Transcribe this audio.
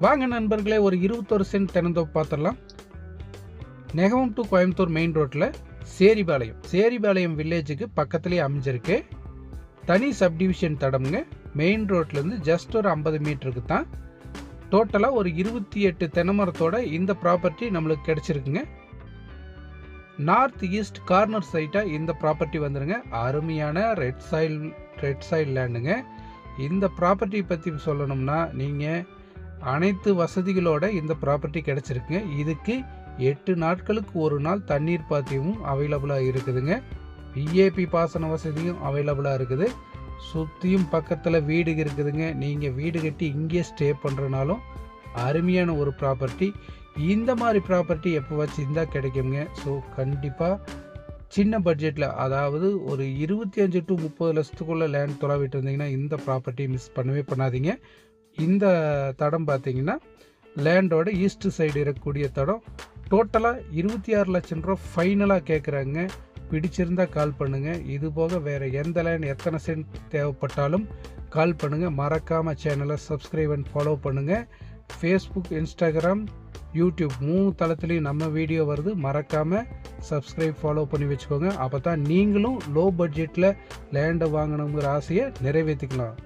வாங்க நண்பர்களே, ஒரு 21 சென்ட் தென்னந்தோப்பு பார்த்துடலாம். நெகமம் டு கோயம்புத்தூர் மெயின் ரோட்டில் சேரிபாளையம் வில்லேஜுக்கு பக்கத்துலேயே அமைஞ்சிருக்கு. தனி சப்டிவிஷன் தடம்ங்க. மெயின் ரோட்லேருந்து ஜஸ்ட் ஒரு 50 மீட்டருக்கு தான். டோட்டலாக ஒரு 28 தென்னை மரத்தோட இந்த ப்ராப்பர்ட்டி நம்மளுக்கு கிடச்சிருக்குங்க. நார்த் ஈஸ்ட் கார்னர் சைட்டாக இந்த ப்ராப்பர்ட்டி வந்துடுங்க. அருமையான ரெட் சாயில் லேண்டுங்க. இந்த ப்ராப்பர்ட்டி பற்றி சொல்லணும்னா நீங்கள் அனைத்து வசதிகளோட இந்த ப்ராப்பர்ட்டி கிடச்சிருக்குங்க. இதுக்கு 8 நாட்களுக்கு ஒரு நாள் தண்ணீர் பாத்தியமும் அவைலபிளாக இருக்குதுங்க. பிஏபி பாசன வசதியும் அவைலபிளாக இருக்குது. சுற்றியும் பக்கத்தில் வீடு இருக்குதுங்க. நீங்கள் வீடு கட்டி இங்கே ஸ்டே பண்ணுறனாலும் அருமையான ஒரு ப்ராப்பர்ட்டி. இந்த மாதிரி ப்ராப்பர்ட்டி எப்போ வச்சு இருந்தால் கிடைக்குங்க. ஸோ கண்டிப்பாக சின்ன பட்ஜெட்டில், அதாவது ஒரு 25 to 30 லட்சத்துக்குள்ளே லேண்ட் தொலைவிட்டு இருந்தீங்கன்னா இந்த ப்ராப்பர்ட்டி மிஸ் பண்ணவே பண்ணாதீங்க. இந்த தடம் பார்த்தீங்கன்னா லேண்டோட ஈஸ்ட் சைடு இருக்கக்கூடிய தடம். டோட்டலாக 26 லட்சம் ரூபா ஃபைனலாக கேட்குறாங்க. பிடிச்சிருந்தால் கால் பண்ணுங்கள். இது போக வேறு எந்த லேண்ட் எத்தனை சென்ட் தேவைப்பட்டாலும் கால் பண்ணுங்கள். மறக்காமல் சேனலை சப்ஸ்கிரைப் அண்ட் ஃபாலோ பண்ணுங்கள். ஃபேஸ்புக், இன்ஸ்டாகிராம், யூடியூப் 3 தளத்துலேயும் நம்ம வீடியோ வருது. மறக்காமல் சப்ஸ்கிரைப் ஃபாலோ பண்ணி வச்சுக்கோங்க. அப்போ தான் நீங்களும் லோ பட்ஜெட்டில் லேண்டை வாங்கணுங்கிற ஆசையை நிறைவேற்றிக்கலாம்.